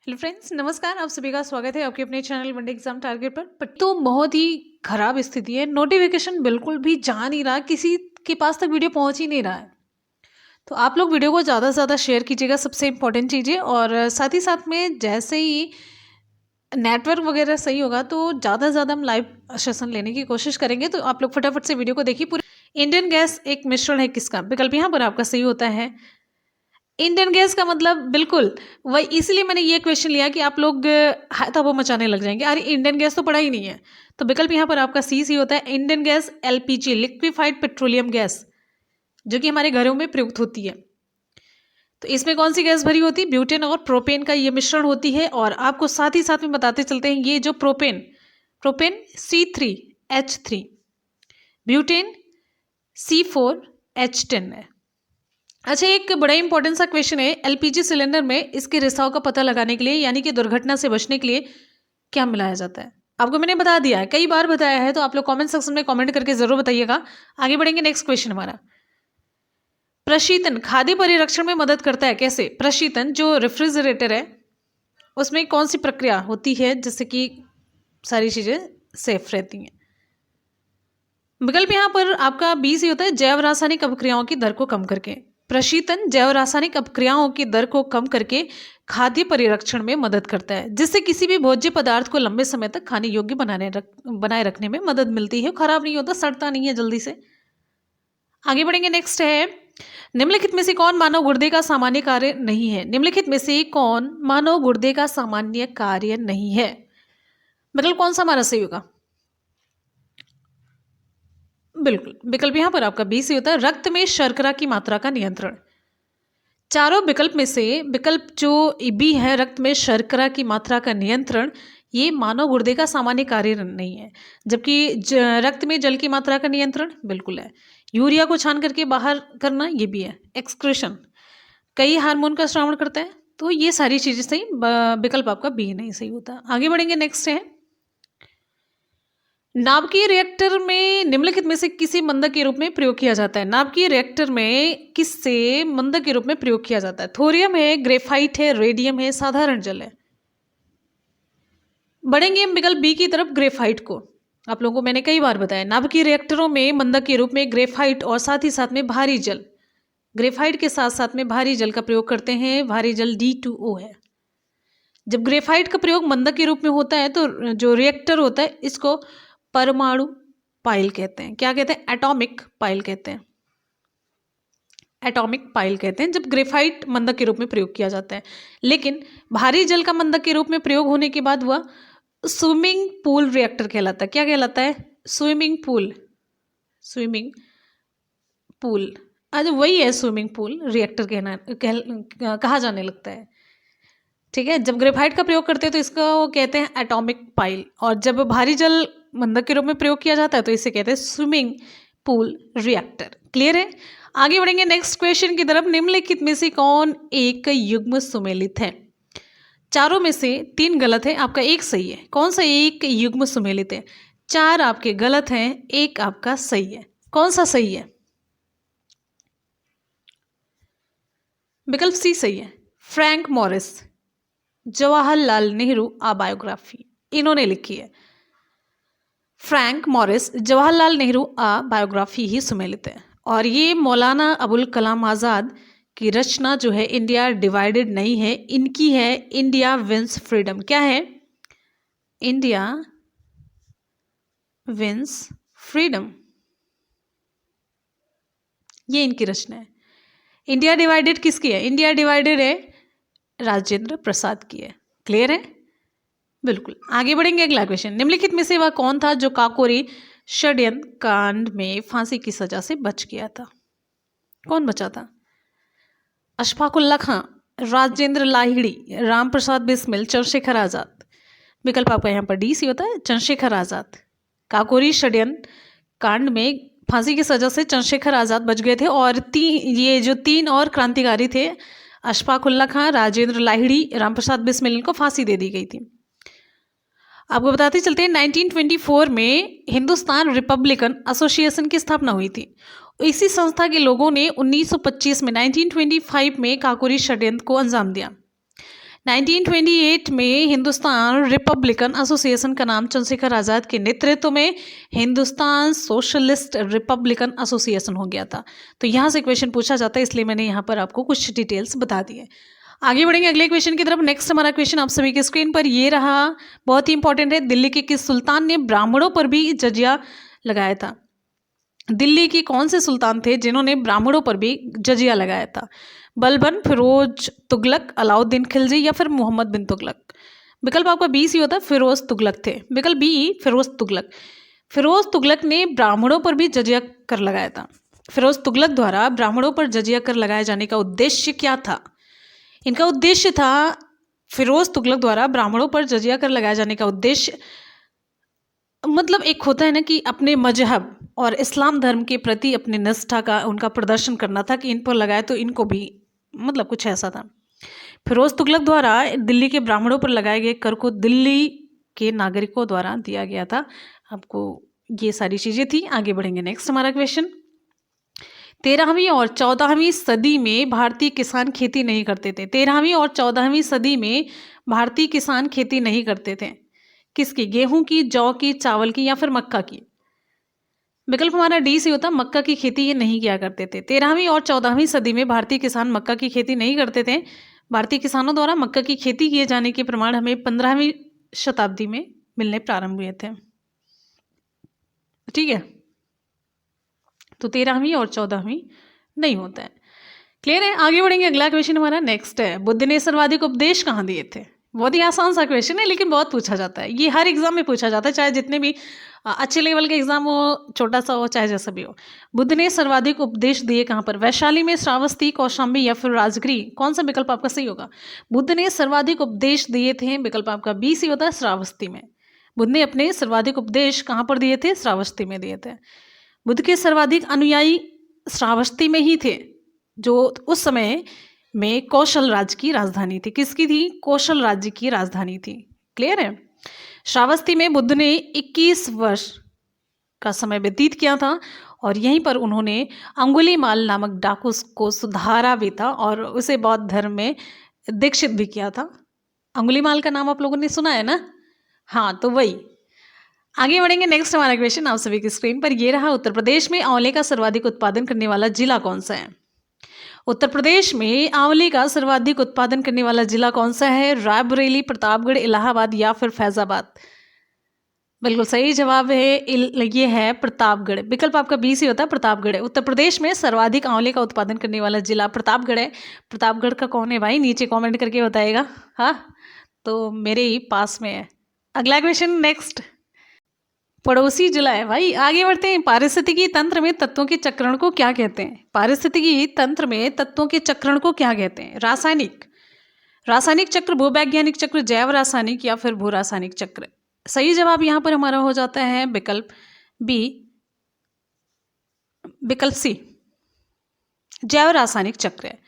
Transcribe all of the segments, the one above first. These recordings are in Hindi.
हेलो फ्रेंड्स, नमस्कार। आप सभी का स्वागत है आपके अपने चैनल वनडे एग्जाम टारगेट पर। तो बहुत ही खराब स्थिति है, नोटिफिकेशन बिल्कुल भी जा नहीं रहा, किसी के पास तक वीडियो पहुंच ही नहीं रहा है। तो आप लोग वीडियो को ज़्यादा से ज़्यादा शेयर कीजिएगा, सबसे इम्पोर्टेंट चीज़ है। और साथ ही साथ में जैसे ही नेटवर्क वगैरह सही होगा तो ज़्यादा से ज़्यादा हम लाइव सेशन लेने की कोशिश करेंगे। तो आप लोग फटाफट से वीडियो को देखिए पूरी। इंडियन गैस एक मिश्रण है किसका? विकल्प यहाँ पर आपका सही होता है इंडियन गैस का। मतलब बिल्कुल वही, इसलिए मैंने ये क्वेश्चन लिया कि आप लोग हाथापाई मचाने लग जाएंगे, अरे इंडियन गैस तो पड़ा ही नहीं है। तो विकल्प यहाँ पर आपका सी होता है Indian gas, LPG liquefied petroleum gas, जो कि हमारे घरों में प्रयुक्त होती है। तो इसमें कौन सी गैस भरी होती है? ब्यूटेन और प्रोपेन का ये मिश्रण होती है। और आपको साथ ही साथ में बताते चलते हैं, ये जो propane propane C3H3, butane C4H10 है। अच्छा, एक बड़ा इंपॉर्टेंट सा क्वेश्चन है, एलपीजी सिलेंडर में इसके रिसाव का पता लगाने के लिए, यानी कि दुर्घटना से बचने के लिए क्या मिलाया जाता है? आपको मैंने बता दिया है, कई बार बताया है, तो आप लोग कमेंट सेक्शन में कमेंट करके जरूर बताइएगा। आगे बढ़ेंगे, नेक्स्ट क्वेश्चन हमारा। प्रशीतन खाद्य परिरक्षण में मदद करता है, कैसे? प्रशीतन जो रेफ्रिजरेटर है उसमें कौन सी प्रक्रिया होती है जिससे कि सारी चीजें सेफ रहती हैं? विकल्प यहाँ पर आपका बी सी होता है जैव रासायनिक अपक्रियाओं की दर को कम करके। प्रशीतन जैव रासायनिक अपक्रियाओं की दर को कम करके खाद्य परिरक्षण में मदद करता है, जिससे किसी भी भोज्य पदार्थ को लंबे समय तक खाने योग्य बनाए रखने में मदद मिलती है। खराब नहीं होता, सड़ता नहीं है जल्दी से। आगे बढ़ेंगे, नेक्स्ट है, निम्नलिखित में से कौन मानव गुर्दे का सामान्य कार्य नहीं है? निम्नलिखित में से कौन मानव गुर्दे का सामान्य कार्य नहीं है? विकल्प कौन सा हमारा सही होगा? बिल्कुल, विकल्प यहां पर आपका बी से होता है रक्त में शर्करा की मात्रा का नियंत्रण। चारों विकल्प में से विकल्प जो बी है, रक्त में शर्करा की मात्रा का नियंत्रण, ये मानव गुर्दे का सामान्य कार्य नहीं है। जबकि रक्त में जल की मात्रा का नियंत्रण बिल्कुल है। यूरिया को छान करके बाहर करना, ये भी है। एक्सक्रीशन कई हार्मोन का श्रावण करता है। तो ये सारी चीजें सही, विकल्प आपका बी नहीं सही होता। आगे बढ़ेंगे, नेक्स्ट है, नाभिकीय रिएक्टर में निम्नलिखित में से किसी मंदक के रूप में प्रयोग किया जाता है? नाभिकीय रिएक्टर में किससे मंदक के रूप में प्रयोग किया जाता है? थोरियम है, ग्रेफाइट है, रेडियम है, साधारण जल है? बढ़ेंगे हम विकल्प बी की तरफ, ग्रेफाइट को। आप लोगों को मैंने कई बार बताया, नाभिकीय रिएक्टरों में मंदक के रूप में ग्रेफाइट और साथ ही साथ में भारी जल, ग्रेफाइट के साथ साथ में भारी जल का प्रयोग करते हैं। भारी जल D2O है। जब ग्रेफाइट का प्रयोग मंदक के रूप में होता है तो जो रिएक्टर होता है इसको परमाणु पाइल कहते हैं। क्या कहते हैं? एटॉमिक पाइल कहते हैं। एटॉमिक पाइल कहते हैं जब ग्रेफाइट मंदक के रूप में प्रयोग किया जाता है। लेकिन भारी जल का मंदक के रूप में प्रयोग होने के बाद वह स्विमिंग पूल रिएक्टर कहलाता है। क्या कहलाता है? Swimming pool. स्विमिंग पूल, आज वही है, स्विमिंग पूल रिएक्टर कहा जाने लगता है। ठीक है, जब ग्रेफाइट का प्रयोग करते हैं तो इसको कहते हैं एटॉमिक पाइल, और जब भारी जल मंदक के रूप में प्रयोग किया जाता है तो इसे कहते हैं स्विमिंग पूल रिएक्टर। क्लियर है? आगे बढ़ेंगे नेक्स्ट क्वेश्चन की तरफ। निम्नलिखित में से कौन एक युग्म सुमेलित है? चारों में से 3 गलत है, आपका एक सही है। कौन सा एक युग्म सुमेलित है? 4 आपके गलत हैं, एक आपका सही है। कौन सा सही है? विकल्प सी सही है। फ्रैंक मॉरिस, जवाहरलाल नेहरू आ बायोग्राफी, इन्होंने लिखी है। फ्रैंक मॉरिस, जवाहरलाल नेहरू आ बायोग्राफी ही सुमेलित है। और ये मौलाना अबुल कलाम आज़ाद की रचना जो है, इंडिया डिवाइडेड नहीं है, इनकी है इंडिया विंस फ्रीडम। क्या है? इंडिया विंस फ्रीडम, ये इनकी रचना है। इंडिया डिवाइडेड किसकी है? इंडिया डिवाइडेड है राजेंद्र प्रसाद की है। क्लियर है? बिल्कुल। आगे बढ़ेंगे, अगला क्वेश्चन। निम्नलिखित में से वह कौन था जो काकोरी षड्यंत्र कांड में फांसी की सजा से बच गया था? कौन बचा था? अशफाकुल्ला खां, राजेंद्र लाहिड़ी, राम प्रसाद बिस्मिल, चंद्रशेखर आजाद। विकल्प आपका यहाँ पर डी सी होता है, चंद्रशेखर आजाद। काकोरी षड्यंत्र कांड में फांसी की सजा से चंद्रशेखर आजाद बच गए थे। और ये जो 3 और क्रांतिकारी थे, अशफाकुल्ला खां, राजेंद्र लाहिड़ी, राम प्रसाद बिस्मिल, को फांसी दे दी गई थी। आपको बताते चलते हैं 1924 में हिंदुस्तान रिपब्लिकन एसोसिएशन की स्थापना हुई थी। इसी संस्था के लोगों ने 1925 में 1925 में काकोरी षड्यंत्र को अंजाम दिया। 1928 में हिंदुस्तान रिपब्लिकन एसोसिएशन का नाम चंद्रशेखर आज़ाद के नेतृत्व में हिंदुस्तान सोशलिस्ट रिपब्लिकन एसोसिएशन हो गया था। तो यहाँ से क्वेश्चन पूछा जाता है, इसलिए मैंने यहाँ पर आपको कुछ डिटेल्स बता दी है। आगे बढ़ेंगे अगले क्वेश्चन की तरफ। नेक्स्ट हमारा क्वेश्चन आप सभी के स्क्रीन पर ये रहा, बहुत ही इंपॉर्टेंट है। दिल्ली के किस सुल्तान ने ब्राह्मणों पर भी जजिया लगाया था? दिल्ली की कौन से सुल्तान थे जिन्होंने ब्राह्मणों पर भी जजिया लगाया था? बलबन, फिरोज तुगलक, अलाउद्दीन खिलजी या फिर मोहम्मद बिन तुगलक? विकल्प आपका बी सी होता है, फिरोज तुगलक थे। विकल्प बी फिरोज तुगलक। फिरोज तुगलक ने ब्राह्मणों पर भी जजिया कर लगाया था। फिरोज तुगलक द्वारा ब्राह्मणों पर जजिया कर लगाए जाने का उद्देश्य क्या था? इनका उद्देश्य था, फिरोज तुगलक द्वारा ब्राह्मणों पर जजिया कर लगाए जाने का उद्देश्य, मतलब एक होता है ना कि अपने मजहब और इस्लाम धर्म के प्रति अपनी निष्ठा का उनका प्रदर्शन करना था कि इन पर लगाए तो इनको भी, मतलब कुछ ऐसा था। फिरोज तुगलक द्वारा दिल्ली के ब्राह्मणों पर लगाए गए कर को दिल्ली के नागरिकों द्वारा दिया गया था। आपको ये सारी चीज़ें थी। आगे बढ़ेंगे। नेक्स्ट हमारा क्वेश्चन, 13वीं और 14वीं सदी में भारतीय किसान खेती नहीं करते थे। 13वीं और 14वीं सदी में भारतीय किसान खेती नहीं करते थे। किसकी? गेहूं की, जौ की, चावल की या फिर मक्का की? विकल्प हमारा डी से होता, मक्का की खेती ये नहीं किया करते थे। 13वीं और 14वीं सदी में भारतीय किसान मक्का की खेती नहीं करते थे। भारतीय किसानों द्वारा मक्का की खेती किए जाने के प्रमाण हमें 15वीं शताब्दी में मिलने प्रारंभ हुए थे। ठीक है, तो 13वीं और 14वीं नहीं होता है। क्लियर है? आगे बढ़ेंगे। अगला क्वेश्चन हमारा नेक्स्ट है, बुद्ध ने सर्वाधिक उपदेश कहाँ दिए थे? बहुत ही आसान सा क्वेश्चन है, लेकिन बहुत पूछा जाता है। ये हर एग्जाम में पूछा जाता है, चाहे जितने भी अच्छे लेवल के एग्जाम हो, छोटा सा हो, चाहे जैसा भी हो। बुद्ध ने सर्वाधिक उपदेश दिए कहाँ पर? वैशाली में, श्रावस्ती, कौशाम्बी या फिर राजगिरी? कौन सा विकल्प आपका सही होगा? बुद्ध ने सर्वाधिक उपदेश दिए थे, विकल्प आपका बी सी होता है, श्रावस्ती में। बुद्ध ने अपने सर्वाधिक उपदेश कहाँ पर दिए थे? श्रावस्ती में दिए थे। बुद्ध के सर्वाधिक अनुयायी श्रावस्ती में ही थे, जो उस समय में कौशल राज्य की राजधानी थी। किसकी थी? कौशल राज्य की राजधानी थी। क्लियर है? श्रावस्ती में बुद्ध ने 21 वर्ष का समय व्यतीत किया था और यहीं पर उन्होंने अंगुलीमाल नामक डाकू को सुधारा भी था और उसे बौद्ध धर्म में दीक्षित भी किया था। अंगुलीमाल का नाम आप लोगों ने सुना है ना? हाँ, तो वही। आगे बढ़ेंगे। नेक्स्ट हमारा क्वेश्चन आप सभी की स्क्रीन पर ये रहा, उत्तर प्रदेश में आंवले का सर्वाधिक उत्पादन करने वाला जिला कौन सा है? उत्तर प्रदेश में आंवले का सर्वाधिक उत्पादन करने वाला जिला कौन सा है? रायबरेली, प्रतापगढ़, इलाहाबाद या फिर फैजाबाद? बिल्कुल सही जवाब है, ये है प्रतापगढ़। विकल्प आपका बी सी होता है, प्रतापगढ़ है। उत्तर प्रदेश में सर्वाधिक आंवले का उत्पादन करने वाला जिला प्रतापगढ़ है। प्रतापगढ़ का कौन है भाई? नीचे कमेंट करके बताएगा। हाँ, तो मेरे ही पास में है। अगला क्वेश्चन नेक्स्ट, पड़ोसी जिला है भाई। आगे बढ़ते हैं। पारिस्थितिकी तंत्र में तत्वों के चक्रण को क्या कहते हैं? पारिस्थितिकी तंत्र में तत्वों के चक्रण को क्या कहते हैं? रासायनिक, रासायनिक चक्र, भूवैज्ञानिक चक्र, जैव रासायनिक या फिर भू रासायनिक चक्र? सही जवाब यहां पर हमारा हो जाता है विकल्प बी, विकल्प सी, जैव रासायनिक चक्र है।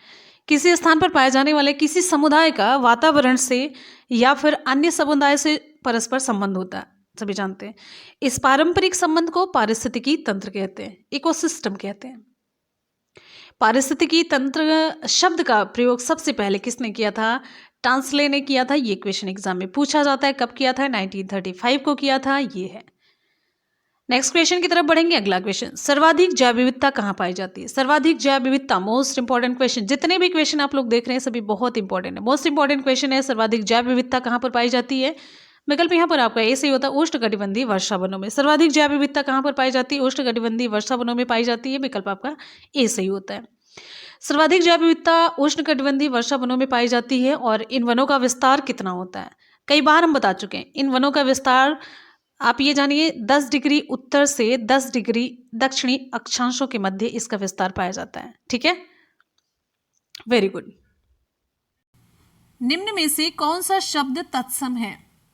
किसी स्थान पर पाए जाने वाले किसी समुदाय का वातावरण से या फिर अन्य समुदाय से परस्पर संबंध होता है, सभी जानते हैं। इस पारंपरिक संबंध को पारिस्थितिकी तंत्र कहते हैं, इकोसिस्टम कहते हैं। पारिस्थितिकी तंत्र शब्द का प्रयोग सबसे पहले किसने किया था? टांसले ने किया था। ये क्वेश्चन एग्जाम में पूछा जाता है, कब किया था? 1935 को किया था। ये है। नेक्स्ट क्वेश्चन की तरफ बढ़ेंगे। अगला क्वेश्चन, सर्वाधिक जैव विविधता कहाँ पाई जाती है? सर्वाधिक जैव विविधता, मोस्ट इंपॉर्टेंट क्वेश्चन। जितने भी क्वेश्चन आप लोग देख रहे हैं सभी बहुत इंपॉर्टेंट है। मोस्ट इंपॉर्टेंट क्वेश्चन है, सर्वाधिक जैव विविधता कहाँ पर पाई जाती है? विकल्प यहाँ पर आपका ए सही होता है, उष्णकटिबंधीय वर्षा वनों में। सर्वाधिक जैव विविधता कहाँ पर पाई जाती है? उष्णकटिबंधीय वर्षा वनों में पाई जाती है। विकल्प आपका ए सही होता है। सर्वाधिक जैव विविधता उष्णकटिबंधीय वर्षा वनों में पाई जाती है। और इन वनों का विस्तार कितना होता है? कई बार हम बता चुके हैं। इन वनों का विस्तार आप ये जानिए 10 डिग्री उत्तर से 10 डिग्री दक्षिणी अक्षांशों के मध्य इसका विस्तार पाया जाता है। ठीक है, वेरी गुड। निम्न में से कौन सा शब्द तत्सम है?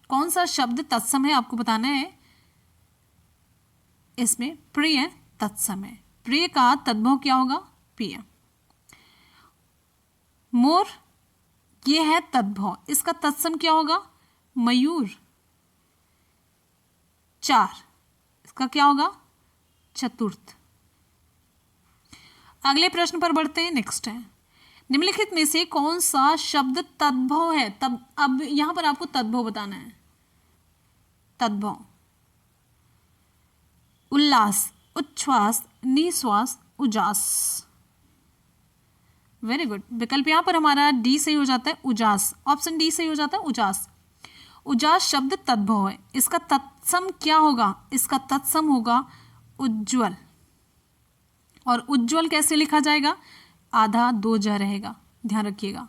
कौन सा शब्द तत्सम है आपको बताना है। इसमें प्रिय तत्सम है। प्रिय का तद्भव क्या होगा? प्रिय। मोर, ये है तद्भव, इसका तत्सम क्या होगा? मयूर। चार, इसका क्या होगा? चतुर्थ। अगले प्रश्न पर बढ़ते हैं। नेक्स्ट है, निम्नलिखित में से कौन सा शब्द तद्भव है? तब अब यहां पर आपको तद्भव बताना है। तद्भव, उल्लास, उच्छ्वास, निश्वास, उजास। Very good. विकल्प यहां पर हमारा डी सही हो जाता है, उजास। ऑप्शन डी सही हो जाता है, उजास। उजास शब्द तद्भव है। इसका तत्सम क्या होगा? इसका तत्सम होगा उज्ज्वल। और उज्ज्वल कैसे लिखा जाएगा? आधा दो ज रहेगा, ध्यान रखिएगा।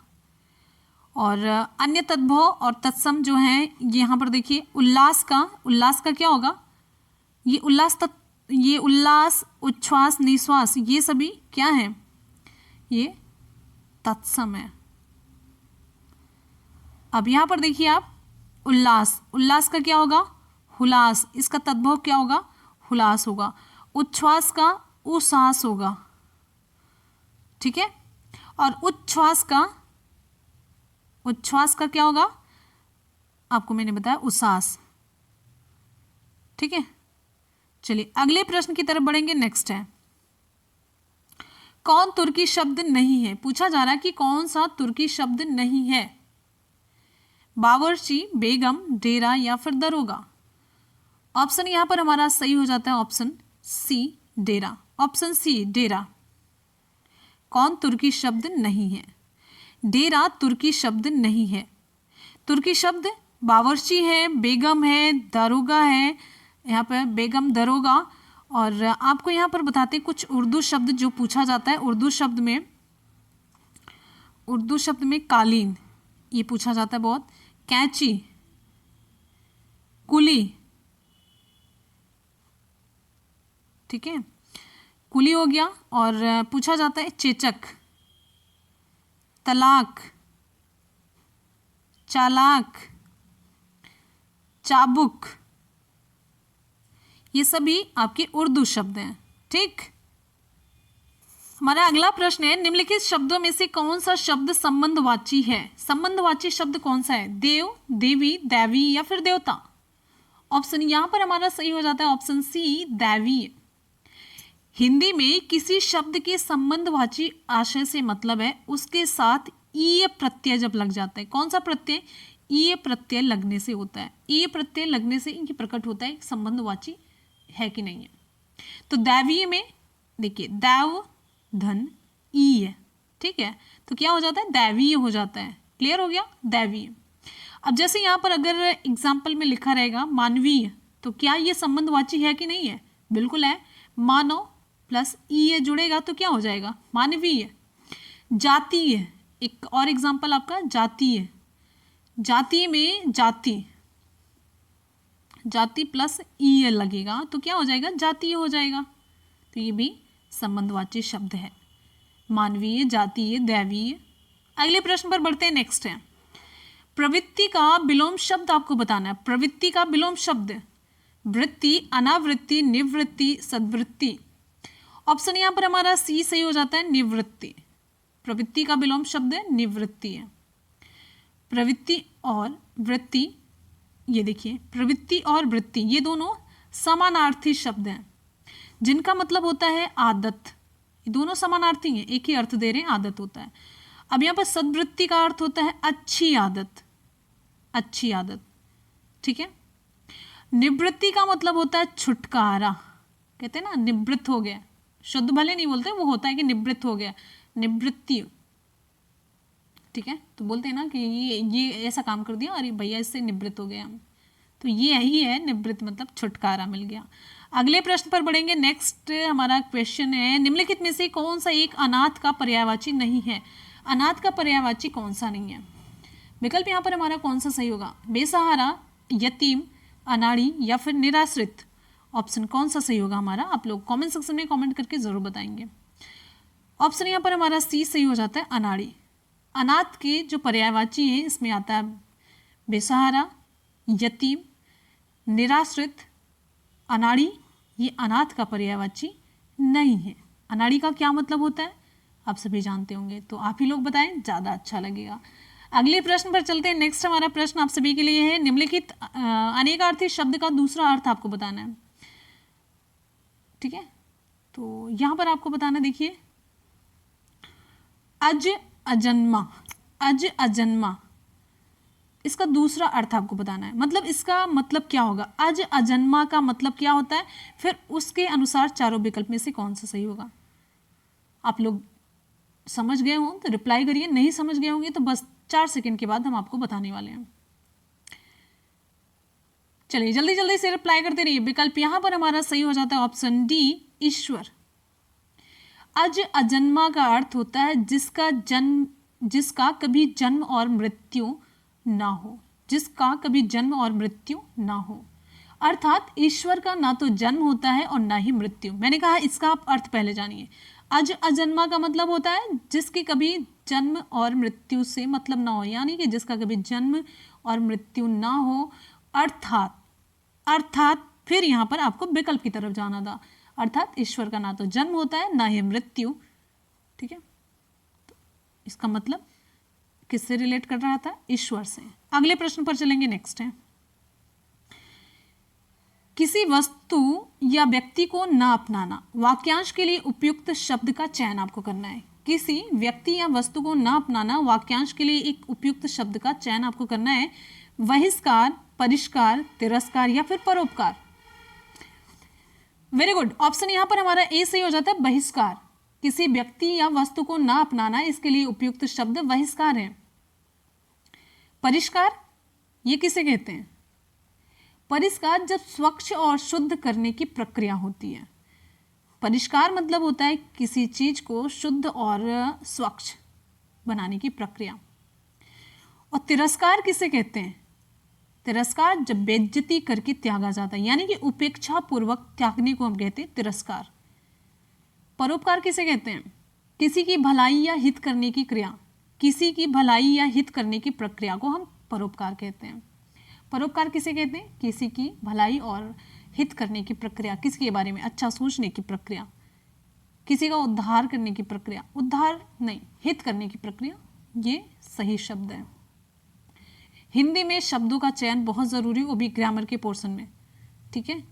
और अन्य तद्भव और तत्सम जो है ये यहाँ पर देखिए, उल्लास का क्या होगा? ये ये उल्लास, उच्छ्वास, निश्वास, ये सभी क्या है? ये तत्सम है। अब यहां पर देखिए आप, उल्लास का क्या होगा? हुलास। इसका तद्भव क्या होगा? हुलास होगा। उच्छ्वास का उसास होगा, ठीक है। और उच्छ्वास का क्या होगा? आपको मैंने बताया उसास, ठीक है। चलिए अगले प्रश्न की तरफ बढ़ेंगे। नेक्स्ट है, कौन तुर्की शब्द नहीं है? पूछा जा रहा है कि कौन सा तुर्की शब्द नहीं है? बावर्ची, बेगम, डेरा या फिर दरोगा। ऑप्शन यहां पर हमारा सही हो जाता है ऑप्शन सी, डेरा। ऑप्शन सी, डेरा। कौन तुर्की शब्द नहीं है? डेरा तुर्की शब्द नहीं है। तुर्की शब्द बावर्ची है, बेगम है, दरोगा है। यहाँ पर बेगम, दरोगा। और आपको यहाँ पर बताते कुछ उर्दू शब्द जो पूछा जाता है। उर्दू शब्द में कालीन, ये पूछा जाता है बहुत। कैंची, कुली, ठीक है, कुली हो गया। और पूछा जाता है चेचक, तलाक, चालाक, चाबुक, ये सभी आपके उर्दू शब्द हैं, ठीक। हमारा अगला प्रश्न है, निम्नलिखित शब्दों में से कौन सा शब्द संबंधवाची है? संबंधवाची शब्द कौन सा है? देव, देवी, दैवी या फिर देवता। ऑप्शन यहां पर हमारा सही हो जाता है ऑप्शन सी, दैवी। हिंदी में किसी शब्द के संबंधवाची आशय से मतलब है उसके साथ ईय प्रत्यय जब लग जाता है। कौन सा प्रत्यय? ईय प्रत्यय लगने से होता है। ईय प्रत्यय लगने से इनकी प्रकट होता है संबंधवाची है कि नहीं है। तो दैवीय में देखिए, दैव, धन, ईय, ठीक है, तो क्या हो जाता है? दैवीय हो जाता है। क्लियर हो गया? दैवीय। अब जैसे यहाँ पर अगर एग्जाम्पल में लिखा रहेगा मानवीय, तो क्या ये संबंधवाची है कि नहीं है? बिल्कुल है। मानव प्लस ईय जुड़ेगा तो क्या हो जाएगा? मानवीय। जातीय, एक और एग्जाम्पल आपका जातीय। जातीय में जाति प्लस ईय लगेगा तो क्या हो जाएगा? जातीय हो जाएगा। तो ये भी संबंधवाची शब्द है, मानवीय, जातीय, दैवीय। अगले प्रश्न पर बढ़ते हैं। नेक्स्ट है, प्रवृत्ति का विलोम शब्द आपको बताना है। प्रवृत्ति का विलोम शब्द, वृत्ति, अनावृत्ति, निवृत्ति, सद्वृत्ति। ऑप्शन यहां पर हमारा सी सही हो जाता है, निवृत्ति। प्रवृत्ति का विलोम शब्द है निवृत्ति है। प्रवृत्ति और वृत्ति, ये देखिए, प्रवृत्ति और वृत्ति ये दोनों समानार्थी शब्द हैं जिनका मतलब होता है आदत। ये दोनों समानार्थी हैं, एक ही अर्थ दे रहे हैं, आदत होता है। अब यहाँ पर सद्वृत्ति का अर्थ होता है अच्छी आदत, अच्छी आदत, ठीक है। निवृत्ति का मतलब होता है छुटकारा, कहते हैं ना निवृत्त हो गया, शुद्ध भले नहीं बोलते, वो होता है कि निवृत्त हो गया, निवृत्ति, ठीक है। तो बोलते हैं ना कि ये ऐसा काम कर दिया और भैया इससे निवृत्त हो गए हम, तो ये यही है निवृत्त, मतलब छुटकारा मिल गया। अगले प्रश्न पर बढ़ेंगे। नेक्स्ट हमारा क्वेश्चन है, निम्नलिखित में से कौन सा एक अनाथ का पर्यायवाची नहीं है? अनाथ का पर्यायवाची कौन सा नहीं है? विकल्प यहाँ पर हमारा कौन सा सही होगा? बेसहारा, यतीम, अनाड़ी या फिर निराश्रित। ऑप्शन कौन सा सही होगा हमारा? आप लोग कमेंट सेक्शन में कमेंट करके जरूर बताएंगे। ऑप्शन यहाँ पर हमारा सी सही हो जाता है, अनाड़ी। अनाथ के जो पर्यायवाची हैं इसमें आता है बेसहारा, यतीम, निराश्रित, अनाड़ी। ये अनाथ का पर्यायवाची नहीं है। अनाड़ी का क्या मतलब होता है आप सभी जानते होंगे, तो आप ही लोग बताएं, ज़्यादा अच्छा लगेगा। अगले प्रश्न पर चलते हैं। नेक्स्ट हमारा प्रश्न आप सभी के लिए है, निम्नलिखित अनेकार्थी शब्द का दूसरा अर्थ आपको बताना है, ठीक है। तो यहाँ पर आपको बताना, देखिए, अज अजन्मा, अज अजन्मा, इसका दूसरा अर्थ आपको बताना है। मतलब इसका मतलब क्या होगा, अज अजन्मा का मतलब क्या होता है, फिर उसके अनुसार चारों विकल्प में से कौन सा सही होगा। आप लोग समझ गए हों तो रिप्लाई करिए, नहीं समझ गए होंगे तो बस 4 सेकंड के बाद हम आपको बताने वाले हैं। चलिए जल्दी जल्दी से रिप्लाई करते रहिए। विकल्प यहां पर हमारा सही हो जाता है ऑप्शन डी, ईश्वर। अज अजन्मा का अर्थ होता है जिसका कभी जन्म और मृत्यु ना हो, जिसका कभी जन्म और मृत्यु ना हो। अर्थात ईश्वर का ना तो जन्म होता है और ना ही मृत्यु। मैंने कहा इसका आप अर्थ पहले जानिए। अज अजन्मा का मतलब होता है जिसके कभी जन्म और मृत्यु से मतलब ना हो, यानी कि जिसका कभी जन्म और मृत्यु ना हो। अर्थात फिर यहां पर आपको विकल्प की तरफ जाना था। अर्थात ईश्वर का ना तो जन्म होता है ना ही मृत्यु। ठीक है, तो इसका मतलब किससे रिलेट कर रहा था, ईश्वर से। अगले प्रश्न पर चलेंगे, नेक्स्ट है, किसी वस्तु या व्यक्ति को ना अपनाना। वाक्यांश के लिए उपयुक्त शब्द का चयन आपको करना है। किसी व्यक्ति या वस्तु को ना अपनाना, वाक्यांश के लिए एक उपयुक्त शब्द का चयन आपको करना है। बहिष्कार, परिष्कार, तिरस्कार या फिर परोपकार। वेरी गुड, ऑप्शन यहां पर हमारा ए सही हो जाता है, बहिष्कार। किसी व्यक्ति या वस्तु को ना अपनाना, इसके लिए उपयुक्त शब्द बहिष्कार है। परिष्कार ये किसे कहते हैं, परिष्कार जब स्वच्छ और शुद्ध करने की प्रक्रिया होती है। परिष्कार मतलब होता है किसी चीज को शुद्ध और स्वच्छ बनाने की प्रक्रिया। और तिरस्कार किसे कहते हैं, तिरस्कार जब बेइज्जती करके त्यागा जाता है, यानी कि उपेक्षा पूर्वक त्यागने को हम कहते हैं तिरस्कार। परोपकार किसे कहते हैं, किसी की भलाई या हित करने की क्रिया, किसी की भलाई या हित करने की प्रक्रिया को हम परोपकार कहते हैं। परोपकार किसे कहते हैं, किसी की भलाई और हित करने की प्रक्रिया, किसके बारे में अच्छा सोचने की प्रक्रिया, किसी का उद्धार करने की प्रक्रिया, उद्धार नहीं हित करने की प्रक्रिया, ये सही शब्द है। हिंदी में शब्दों का चयन बहुत जरूरी, वो भी ग्रामर के पोर्शन में। ठीक है,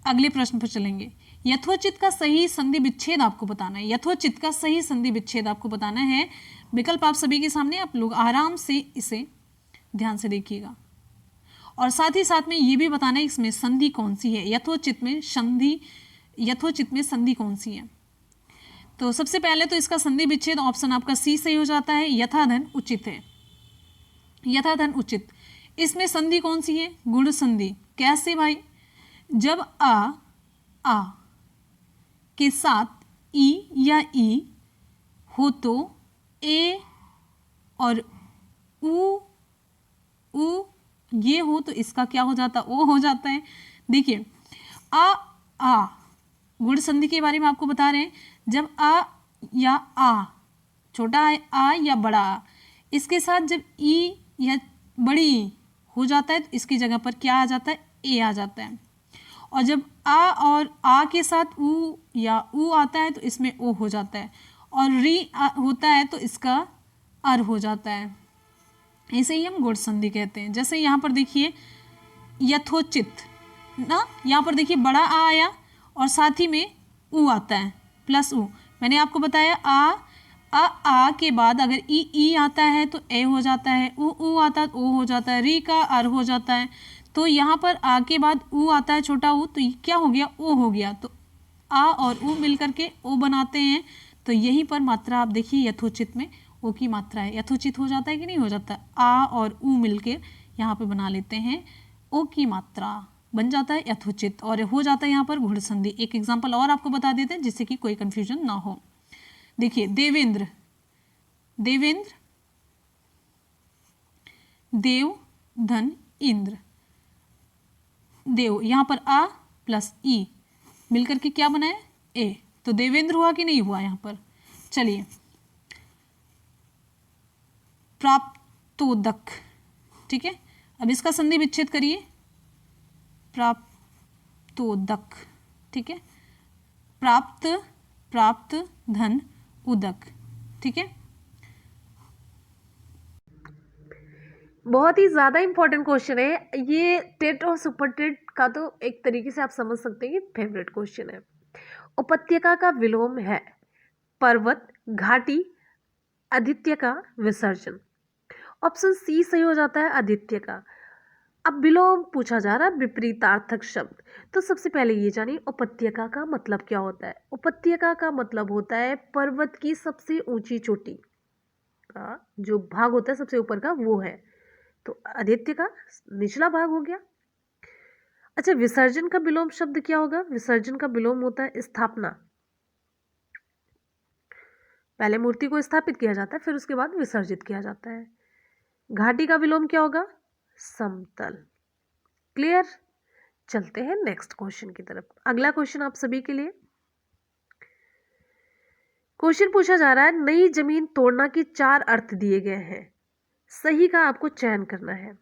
अगले प्रश्न पर चलेंगे। यथोचित का सही संधि विच्छेद आपको बताना है। यथोचित का सही संधि विच्छेद आपको बताना है। विकल्प आप सभी के सामने, आप लोग आराम से इसे ध्यान से देखिएगा। और साथ ही साथ में ये भी बताना है इसमें संधि कौन सी है, यथोचित में संधि कौन सी है। तो सबसे पहले तो इसका संधि विच्छेद ऑप्शन आपका सी सही हो जाता है, यथाधन उचित है। यथाधन उचित, इसमें संधि कौन सी है, गुण संधि। कैसे भाई, जब आ के साथ ई या ई हो तो ए और उ ये हो तो इसका क्या हो जाता है, ओ हो जाता है। देखिए आ गुण संधि के बारे में आपको बता रहे हैं। जब आ या आ, छोटा आ या बड़ा आ, इसके साथ जब ई या बड़ी ई हो जाता है तो इसकी जगह पर क्या आ जाता है, ए आ जाता है। और जब आ और आ के साथ ऊ या ऊ आता है तो इसमें ओ हो जाता है। और री होता है तो इसका अर हो जाता है। इसे ही हम गुण संधि कहते हैं। जैसे यहाँ पर देखिए यथोचित ना, यहाँ पर देखिए बड़ा आ आया और साथ ही में ऊ आता है प्लस ऊ। मैंने आपको बताया आ के बाद अगर ई आता है तो ए हो जाता है, ऊ आता है तो ओ हो जाता है, री का अर हो जाता है। तो यहाँ पर आ के बाद ऊ आता है छोटा ऊ, तो क्या हो गया, ओ हो गया। तो आ और ऊ मिलकर के ओ बनाते हैं। तो यहीं पर मात्रा आप देखिए यथोचित में ओ की मात्रा है। यथोचित हो जाता है कि नहीं हो जाता, आ और ऊ मिलकर यहाँ पे बना लेते हैं ओ की मात्रा, बन जाता है यथोचित और हो जाता है यहाँ पर गुण संधि। एक एग्जाम्पल और आपको बता देते हैं जिससे कि कोई कंफ्यूजन ना हो। देखिए देवेंद्र, देव धन इंद्र, देव यहाँ पर आ प्लस ई मिलकर के क्या बनाए, ए। तो देवेंद्र हुआ कि नहीं हुआ यहाँ पर। चलिए प्राप्तोदक, ठीक है, अब इसका संधि विच्छेद करिए, प्राप्तोदक, ठीक है, प्राप्त धन उदक, ठीक है। बहुत ही ज़्यादा इंपॉर्टेंट क्वेश्चन है ये। टेट और सुपर टेट का तो एक तरीके से आप समझ सकते हैं कि फेवरेट क्वेश्चन है। उपत्यका का विलोम है पर्वत, घाटी, आदित्य का विसर्जन। ऑप्शन सी सही हो जाता है, आदित्य का। अब विलोम पूछा जा रहा है, विपरीतार्थक शब्द। तो सबसे पहले ये जानिए उपत्यका का मतलब क्या होता है। उपत्यका का मतलब होता है पर्वत की सबसे ऊंची चोटी का जो भाग होता है सबसे ऊपर का, वो है। तो आदित्य का निचला भाग हो गया। अच्छा, विसर्जन का विलोम शब्द क्या होगा? विसर्जन का विलोम होता है स्थापना। पहले मूर्ति को स्थापित किया जाता है, फिर उसके बाद विसर्जित किया जाता है। घाटी का विलोम क्या होगा? समतल। क्लियर? चलते हैं नेक्स्ट क्वेश्चन की तरफ। अगला क्वेश्चन आप सभी के लिए क्वेश्चन पूछा जा रहा है, नई जमीन तोड़ना के 4 अर्थ दिए गए हैं, सही का आपको चयन करना है।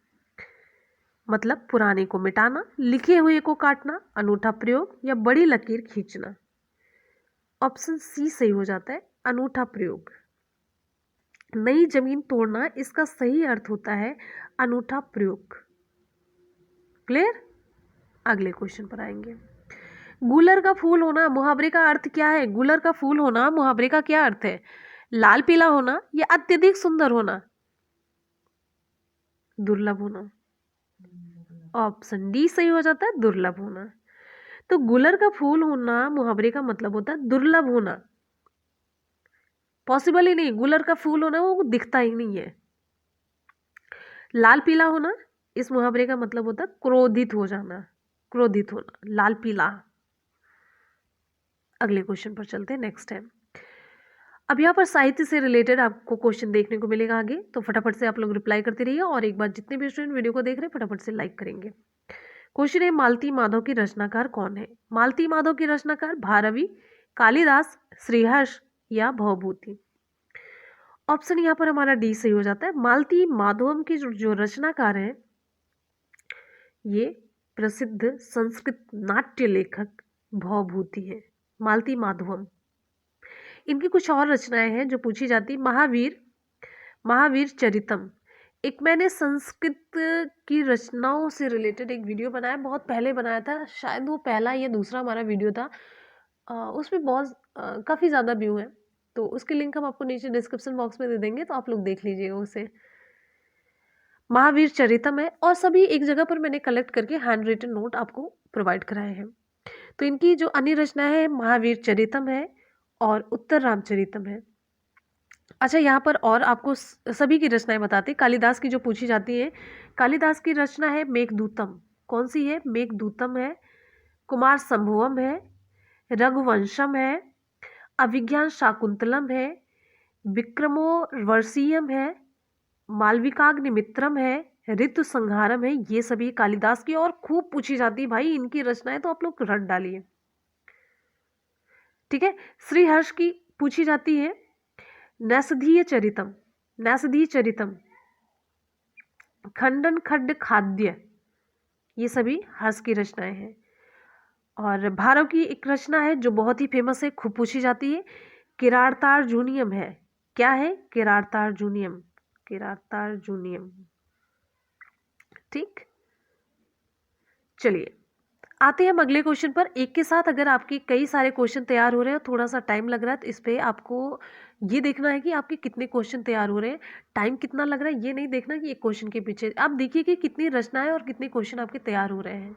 मतलब पुराने को मिटाना, लिखे हुए को काटना, अनूठा प्रयोग या बड़ी लकीर खींचना। ऑप्शन सी सही हो जाता है, अनूठा प्रयोग। नई जमीन तोड़ना, इसका सही अर्थ होता है अनूठा प्रयोग। क्लियर? अगले क्वेश्चन पर आएंगे। गुलर का फूल होना मुहावरे का अर्थ क्या है? गुलर का फूल होना मुहावरे का क्या अर्थ है? लाल पीला होना या अत्यधिक सुंदर होना? दुर्लभ होना। ऑप्शन डी सही हो जाता है, दुर्लभ होना। तो गुलर का फूल होना मुहावरे का मतलब होता है दुर्लभ होना। पॉसिबल ही नहीं, गुलर का फूल होना वो दिखता ही नहीं है। लाल पीला होना इस मुहावरे का मतलब होता है क्रोधित हो जाना, क्रोधित होना, लाल पीला। अगले क्वेश्चन पर चलते हैं, नेक्स्ट है। अब यहाँ पर साहित्य से रिलेटेड आपको क्वेश्चन देखने को मिलेगा आगे, तो फटाफट से आप लोग रिप्लाई करते रहिए। और एक बार जितने भी स्टूडेंट वीडियो को देख रहे हैं फटाफट से लाइक करेंगे। क्वेश्चन है, मालती माधव की रचनाकार कौन है? मालती माधव की रचनाकार भारवी, कालिदास, श्रीहर्ष या भवभूति? ऑप्शन यहाँ पर हमारा डी सही हो जाता है। मालती माधवम के जो रचनाकार हैं ये प्रसिद्ध संस्कृत नाट्य लेखक भवभूति है, मालती माधवम। इनकी कुछ और रचनाएं हैं जो पूछी जाती। महावीर, महावीर चरितम। एक मैंने संस्कृत की रचनाओं से रिलेटेड एक वीडियो बनाया, बहुत पहले बनाया था, शायद वो पहला या दूसरा हमारा वीडियो था। उसमें बहुत काफ़ी ज़्यादा व्यू है, तो उसकी लिंक हम आपको नीचे डिस्क्रिप्शन बॉक्स में दे देंगे, तो आप लोग देख लीजिएगा उसे। महावीर चरितम है, और सभी एक जगह पर मैंने कलेक्ट करके हैंड रिटन नोट आपको प्रोवाइड कराए हैं। तो इनकी जो अन्य रचना है महावीर चरितम है और उत्तर रामचरितम है। अच्छा, यहाँ पर और आपको सभी की रचनाएं बताते हैं। कालिदास की जो पूछी जाती है, कालिदास की रचना है मेघदूतम। कौन सी है? मेघदूतम है। कुमार संभवम है, रघुवंशम है, अभिज्ञान शाकुंतलम है, विक्रमोर्वशीयम है, मालविकाग्निमित्रम है, ऋतु संहारम है। ये सभी कालिदास की और खूब पूछी जाती है भाई, इनकी रचनाएं तो आप लोग रट डालिए। ठीक है। श्रीहर्ष की पूछी जाती है नैषधीय चरितम, नैषधीय चरितम, खंडन खड्ड खाद्य। ये सभी हर्ष की रचनाएं हैं। और भारव की एक रचना है जो बहुत ही फेमस है, खूब पूछी जाती है, किरातार्जुनीयम है। क्या है? किरातार्जुनीयम, किरातार्जुनीयम। ठीक, चलिए आते हैं हम अगले क्वेश्चन पर। एक के साथ अगर आपके कई सारे क्वेश्चन तैयार हो रहे हैं, थोड़ा सा टाइम लग रहा है, तो इस पे आपको ये देखना है कि आपके कितने क्वेश्चन तैयार हो रहे हैं, टाइम कितना लग रहा है, ये नहीं देखना कि एक क्वेश्चन के पीछे। आप देखिए कि कितनी रचनाएं और कितने क्वेश्चन आपके तैयार हो रहे हैं।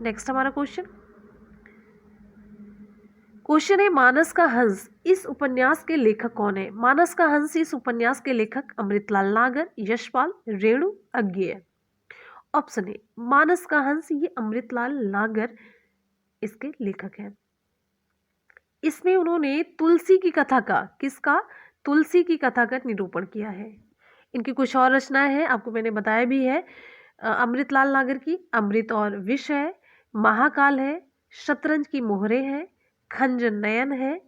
नेक्स्ट हमारा क्वेश्चन है, मानस का हंस इस उपन्यास के लेखक कौन है? मानस का हंस इस उपन्यास के लेखक अमृतलाल नागर, यशपाल, रेणु, अज्ञेय। ऑप्शन ए मानस का हंस, ये अमृतलाल नागर इसके लेखक हैं। इसमें उन्होंने तुलसी की कथा का, किसका? तुलसी की कथा का निरूपण किया है। इनकी कुछ और रचनाएं हैं, आपको मैंने बताया भी है। अमृतलाल नागर की अमृत और विष है, महाकाल है, शतरंज की मोहरे है, खंजन नयन है,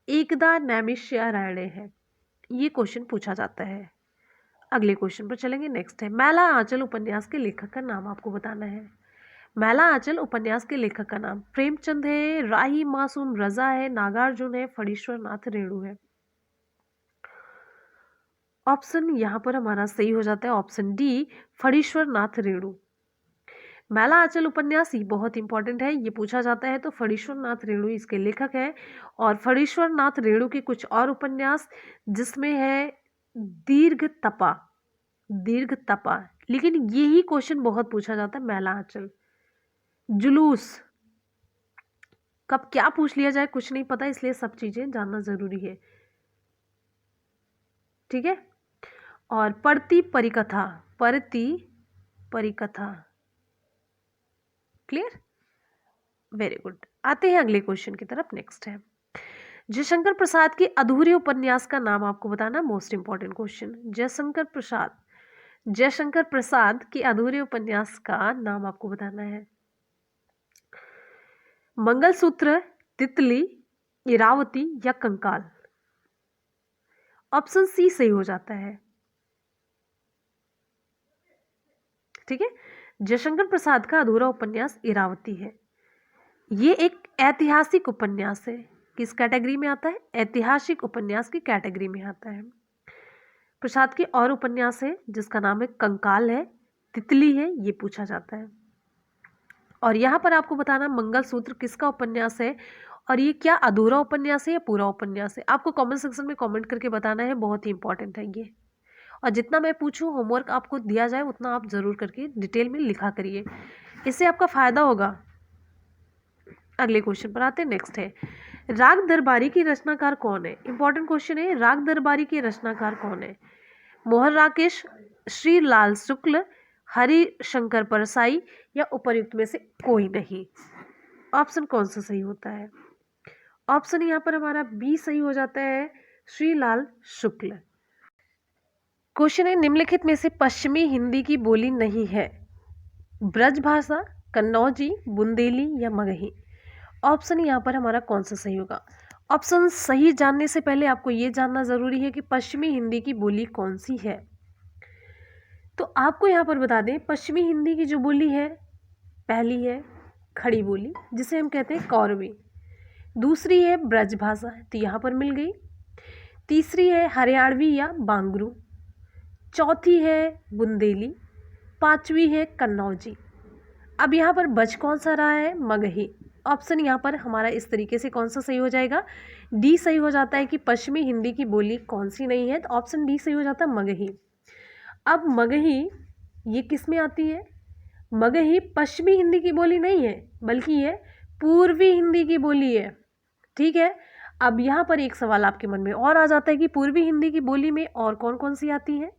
एकदा नैमिष्यारण्य है। ये क्वेश्चन पूछा जाता है। अगले क्वेश्चन पर चलेंगे, नेक्स्ट है, मैला आंचल उपन्यास के लेखक का नाम आपको बताना है। मैला आंचल उपन्यास के लेखक का नाम प्रेमचंद है, राही मासूम रजा है, नागार्जुन है, फणीश्वर नाथ रेणु है। ऑप्शन यहाँ पर हमारा सही हो जाता है ऑप्शन डी, फणीश्वर नाथ रेणु। मैला आंचल उपन्यास ये बहुत इंपॉर्टेंट है, ये पूछा जाता है। तो फणीश्वर नाथ रेणु इसके लेखक है। और फणीश्वर नाथ रेणु के कुछ और उपन्यास जिसमें है दीर्घ तपा, दीर्घ तपा। लेकिन यही क्वेश्चन बहुत पूछा जाता है, मैला आंचल। जुलूस, कब क्या पूछ लिया जाए कुछ नहीं पता, इसलिए सब चीजें जानना जरूरी है, ठीक है। और पड़ती परिकथा, पड़ती परिकथा, क्लियर, वेरी गुड। आते हैं अगले क्वेश्चन की तरफ। नेक्स्ट है जयशंकर प्रसाद के अधूरे उपन्यास का नाम आपको बताना, most important question. Jaishankar Prasad, Jaishankar Prasad के अधूरे उपन्यास का नाम आपको बताना है। मंगलसूत्र, तितली, इरावती या कंकाल। ऑप्शन सी सही हो जाता है, ठीक है। जयशंकर प्रसाद का अधूरा उपन्यास इरावती है। ये एक ऐतिहासिक उपन्यास है, किस कैटेगरी में आता है, ऐतिहासिक उपन्यास की कैटेगरी में आता है। प्रसाद के और उपन्यास है जिसका नाम है कंकाल है, तितली है, ये पूछा जाता है। और यहाँ पर आपको बताना मंगलसूत्र किसका उपन्यास है और ये क्या अधूरा उपन्यास है या पूरा उपन्यास है। आपको कमेंट सेक्शन में कमेंट करके बताना है, बहुत ही इंपॉर्टेंट है ये। और जितना मैं पूछूं होमवर्क आपको दिया जाए उतना आप जरूर करके डिटेल में लिखा करिए, इससे आपका फायदा होगा। अगले क्वेश्चन पर आते हैं। नेक्स्ट है राग दरबारी की रचनाकार कौन है। इंपॉर्टेंट क्वेश्चन है, राग दरबारी के रचनाकार कौन है। मोहन राकेश, श्री लाल शुक्ल, हरिशंकर परसाई या उपर्युक्त में से कोई नहीं। ऑप्शन कौन सा सही होता है। ऑप्शन यहाँ पर हमारा बी सही हो जाता है, श्रीलाल शुक्ल। क्वेश्चन है निम्नलिखित में से पश्चिमी हिंदी की बोली नहीं है। ब्रज भाषा, कन्नौजी, बुंदेली या मगही। ऑप्शन यहाँ पर हमारा कौन सा सही होगा। ऑप्शन सही जानने से पहले आपको ये जानना जरूरी है कि पश्चिमी हिंदी की बोली कौन सी है। तो आपको यहाँ पर बता दें पश्चिमी हिंदी की जो बोली है, पहली है खड़ी बोली जिसे हम कहते हैं कौरवी, दूसरी है ब्रज भाषा तो यहाँ पर मिल गई, तीसरी है हरियाणवी या बांगरू, चौथी है बुंदेली, पांचवी है कन्नौजी। अब यहाँ पर बच कौन सा रहा है, मगही। ऑप्शन यहाँ पर हमारा इस तरीके से कौन सा सही हो जाएगा, डी सही हो जाता है कि पश्चिमी हिंदी की बोली कौन सी नहीं है, तो ऑप्शन डी सही हो जाता है मगही। अब मगही ये किस में आती है, मगही पश्चिमी हिंदी की बोली नहीं है बल्कि ये पूर्वी हिंदी की बोली है, ठीक है। अब यहाँ पर एक सवाल आपके मन में और आ जाता है कि पूर्वी हिंदी की बोली में और कौन कौन सी आती हैं,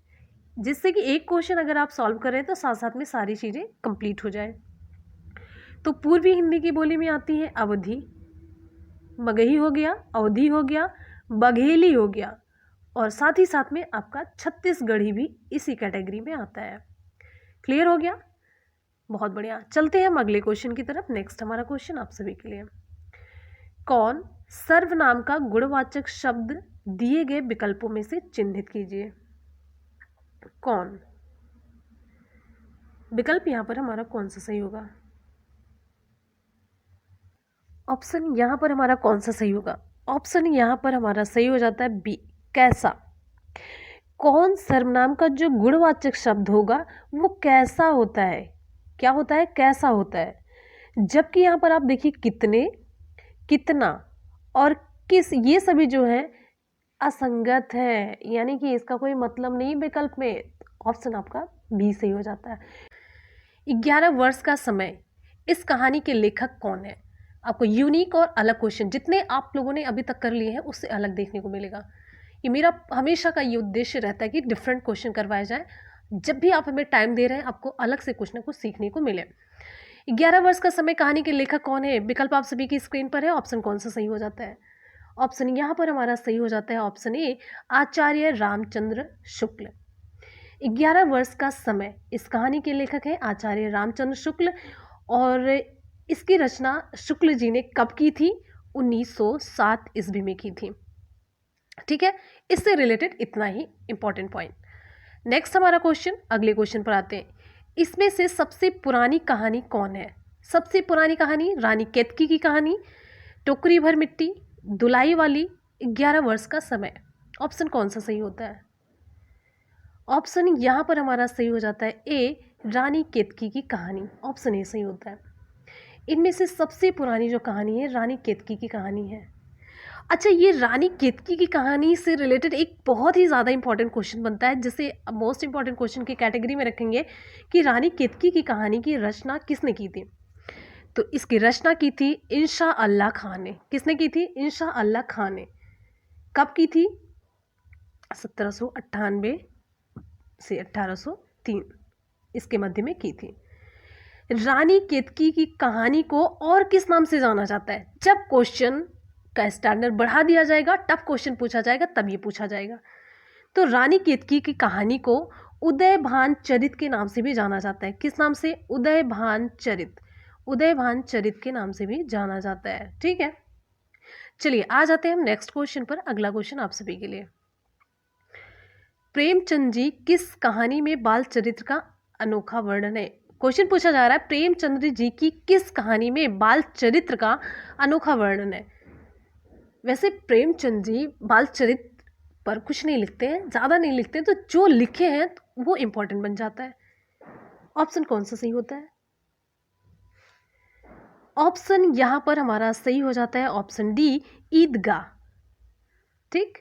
जिससे कि एक क्वेश्चन अगर आप सॉल्व करें तो साथ साथ में सारी चीज़ें कंप्लीट हो जाए। तो पूर्वी हिंदी की बोली में आती है अवधी, मगही हो गया, अवधी हो गया, बघेली हो गया और साथ ही साथ में आपका छत्तीसगढ़ी भी इसी कैटेगरी में आता है। क्लियर हो गया, बहुत बढ़िया। चलते हैं हम अगले क्वेश्चन की तरफ। नेक्स्ट हमारा क्वेश्चन आप सभी के लिए, कौन सर्वनाम का गुणवाचक शब्द दिए गए विकल्पों में से चिन्हित कीजिए। कौन, विकल्प यहाँ पर हमारा कौन सा सही होगा। ऑप्शन यहाँ पर हमारा कौन सा सही होगा, ऑप्शन यहाँ पर हमारा सही हो जाता है बी, कैसा। कौन सर्वनाम का जो गुणवाचक शब्द होगा वो कैसा होता है, क्या होता है, कैसा होता है। जबकि यहाँ पर आप देखिए कितने, कितना और किस, ये सभी जो है असंगत है, यानी कि इसका कोई मतलब नहीं विकल्प में। ऑप्शन आपका बी सही हो जाता है। 11 वर्ष का समय, इस कहानी के लेखक कौन है। आपको यूनिक और अलग क्वेश्चन जितने आप लोगों ने अभी तक कर लिए हैं उससे अलग देखने को मिलेगा। ये मेरा हमेशा का ये उद्देश्य रहता है कि डिफरेंट क्वेश्चन करवाए जाए। जब भी आप हमें टाइम दे रहे हैं आपको अलग से कुछ ना कुछ सीखने को मिले। 11 वर्ष का समय कहानी के लेखक कौन है, विकल्प आप सभी की स्क्रीन पर है। ऑप्शन कौन सा सही हो जाता है। ऑप्शन यहाँ पर हमारा सही हो जाता है ऑप्शन ए, आचार्य रामचंद्र शुक्ल। 11 वर्ष का समय, इस कहानी के लेखक हैं आचार्य रामचंद्र शुक्ल और इसकी रचना शुक्ल जी ने कब की थी, 1907 ईस्वी में की थी, ठीक है। इससे रिलेटेड इतना ही इंपॉर्टेंट पॉइंट। नेक्स्ट हमारा क्वेश्चन, अगले क्वेश्चन पर आते हैं। इसमें से सबसे पुरानी कहानी कौन है। सबसे पुरानी कहानी रानी केतकी की कहानी, टोकरी भर मिट्टी, दुलाई वाली, 11 वर्ष का समय। ऑप्शन कौन सा सही होता है। ऑप्शन यहाँ पर हमारा सही हो जाता है ए, रानी केतकी की कहानी, ऑप्शन ए सही होता है। इनमें से सबसे पुरानी जो कहानी है रानी केतकी की कहानी है। अच्छा, ये रानी केतकी की कहानी से रिलेटेड एक बहुत ही ज़्यादा इंपॉर्टेंट क्वेश्चन बनता है, जिसे मोस्ट इंपॉर्टेंट क्वेश्चन की कैटेगरी में रखेंगे कि रानी केतकी की कहानी की रचना किसने की थी। तो इसकी रचना की थी इंशा अल्लाह खान ने। किसने की थी? इंशा अल्लाह खान ने। कब की थी? 1798 से 1803 इसके मध्य में की थी। रानी केतकी की कहानी को और किस नाम से जाना जाता है? जब क्वेश्चन का स्टैंडर्ड बढ़ा दिया जाएगा, टफ क्वेश्चन पूछा जाएगा, तब ये पूछा जाएगा। तो रानी केतकी की कहानी को उदयभान चरित के नाम से भी जाना जाता है। किस नाम से? उदयभान चरित। उदयभान चरित के नाम से भी जाना जाता है। ठीक है, चलिए आ जाते हैं हम नेक्स्ट क्वेश्चन पर। अगला क्वेश्चन आप सभी के लिए, प्रेमचंद जी किस कहानी में बाल चरित्र का अनोखा वर्णन है? क्वेश्चन पूछा जा रहा है प्रेमचंद्र जी की किस कहानी में बाल चरित्र का अनोखा वर्णन है। वैसे प्रेमचंद जी बाल चरित्र पर कुछ नहीं लिखते हैं, ज़्यादा नहीं लिखते हैं, तो जो लिखे हैं तो वो इंपॉर्टेंट बन जाता है। ऑप्शन कौन सा सही होता है? ऑप्शन यहाँ पर हमारा सही हो जाता है ऑप्शन डी, ईदगाह। ठीक,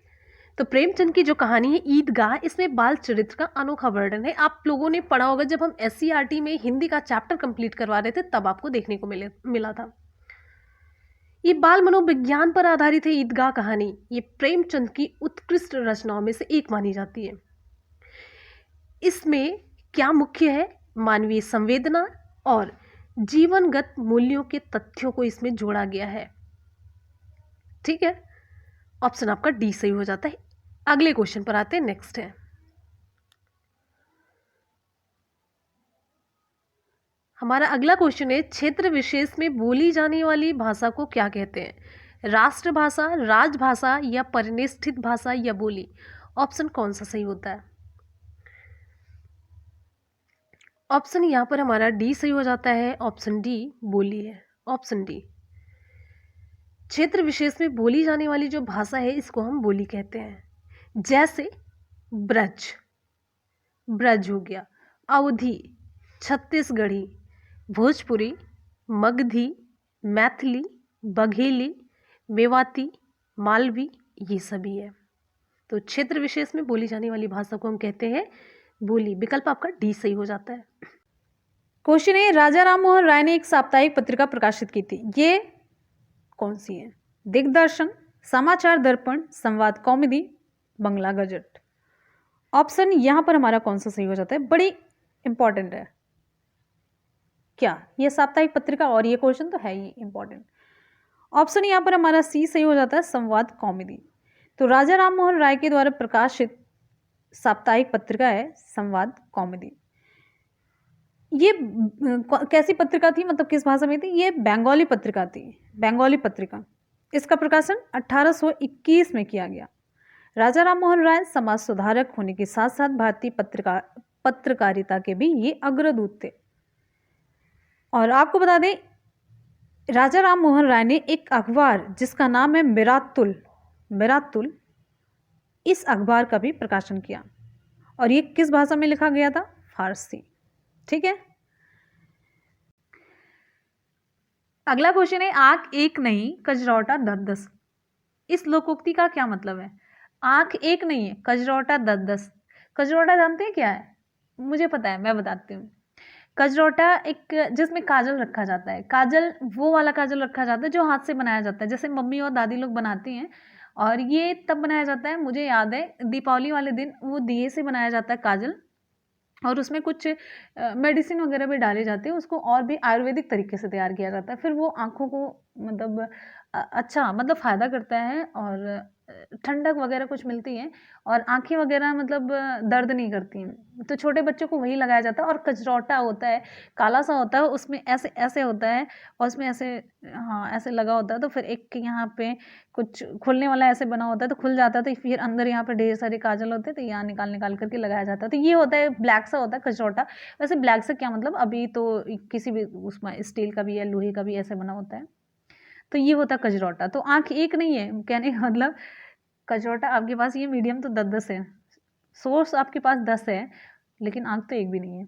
तो प्रेमचंद की जो कहानी है ईदगाह, इसमें बाल चरित्र का अनोखा वर्णन है। आप लोगों ने पढ़ा होगा जब हम SCERT में हिंदी का चैप्टर कंप्लीट करवा रहे थे, तब आपको देखने को मिला था। ये बाल मनोविज्ञान पर आधारित है ईदगाह कहानी। ये प्रेमचंद की उत्कृष्ट रचनाओं में से एक मानी जाती है। इसमें क्या मुख्य है? मानवीय संवेदना और जीवनगत मूल्यों के तथ्यों को इसमें जोड़ा गया है। ठीक है, ऑप्शन आपका डी सही हो जाता है। अगले क्वेश्चन पर आते हैं, नेक्स्ट है हमारा अगला क्वेश्चन है, क्षेत्र विशेष में बोली जाने वाली भाषा को क्या कहते हैं? राष्ट्रभाषा, राजभाषा या परिनिष्ठित भाषा या बोली? ऑप्शन कौन सा सही होता है? ऑप्शन यहाँ पर हमारा डी सही हो जाता है। ऑप्शन डी बोली है। ऑप्शन डी, क्षेत्र विशेष में बोली जाने वाली जो भाषा है इसको हम बोली कहते हैं। जैसे ब्रज, ब्रज हो गया, अवधी, छत्तीसगढ़ी, भोजपुरी, मगधी, मैथिली, बघेली, मेवाती, मालवी, ये सभी है। तो क्षेत्र विशेष में बोली जाने वाली भाषा को हम कहते हैं बोली। विकल्प आपका डी सही हो जाता है। क्वेश्चन है, राजा राम मोहन राय ने एक साप्ताहिक पत्रिका प्रकाशित की थी, ये कौन सी है? दिग्दर्शन, समाचार दर्पण, संवाद कौमुदी, बंगला गजट। ऑप्शन यहां पर हमारा कौन सा सही हो जाता है? बड़ी इंपॉर्टेंट है क्या ये साप्ताहिक पत्रिका, और ये क्वेश्चन तो है ही इंपॉर्टेंट। ऑप्शन यहाँ पर हमारा सी सही हो जाता है, संवाद कौमुदी। तो राजा राम मोहन राय के द्वारा प्रकाशित साप्ताहिक पत्रिका है संवाद कौमुदी। ये कैसी पत्रिका थी, मतलब किस भाषा में थी? ये बंगाली पत्रिका थी, बंगाली पत्रिका। इसका प्रकाशन 1821 में किया गया। राजा राम मोहन राय समाज सुधारक होने के साथ साथ भारतीय पत्रकारिता के भी ये अग्रदूत थे। और आपको बता दें, राजा राम मोहन राय ने एक अखबार जिसका नाम है मिरातुल, मिरातुल, इस अखबार का भी प्रकाशन किया। और ये किस भाषा में लिखा गया था? फारसी। ठीक है, अगला क्वेश्चन है, आंख एक नहीं कजरौटा 10-10। इस लोकोक्ति का क्या मतलब है? आंख एक नहीं है, कजरौटा 10-10। कजरौटा जानते हैं क्या है? मुझे पता है, मैं बताती हूँ। कजरौटा एक जिसमें काजल रखा जाता है, काजल वो वाला काजल रखा जाता है जो हाथ से बनाया जाता है, जैसे मम्मी और दादी लोग बनाती हैं। और ये तब बनाया जाता है, मुझे याद है, दीपावली वाले दिन वो दिए से बनाया जाता है काजल। और उसमें कुछ मेडिसिन वगैरह भी डाले जाते हैं, उसको और भी आयुर्वेदिक तरीके से तैयार किया जाता है। फिर वो आँखों को मतलब अच्छा मतलब फ़ायदा करता है, और ठंडक वगैरह कुछ मिलती है, और आँखें वगैरह मतलब दर्द नहीं करती हैं। तो छोटे बच्चों को वही लगाया जाता है। और कजरौटा होता है, काला सा होता है, उसमें ऐसे ऐसे होता है, और उसमें ऐसे, हाँ ऐसे लगा होता है। तो फिर एक यहाँ पे कुछ खुलने वाला ऐसे बना होता है, तो खुल जाता है, तो फिर अंदर यहाँ पे ढेर सारे काजल होते हैं, तो यहाँ निकाल निकाल करके लगाया जाता है। तो ये होता है, ब्लैक सा होता है कजरौटा। वैसे ब्लैक से क्या मतलब, अभी तो किसी भी उसमें स्टील का भी या लोहे का भी ऐसे बना होता है। तो ये होता है कजरौटा। तो आँख एक नहीं है कहने का मतलब, कजरौटा आपके पास ये मीडियम तो 10-10 है, सोर्स आपके पास 10 है, लेकिन आँख तो एक भी नहीं है।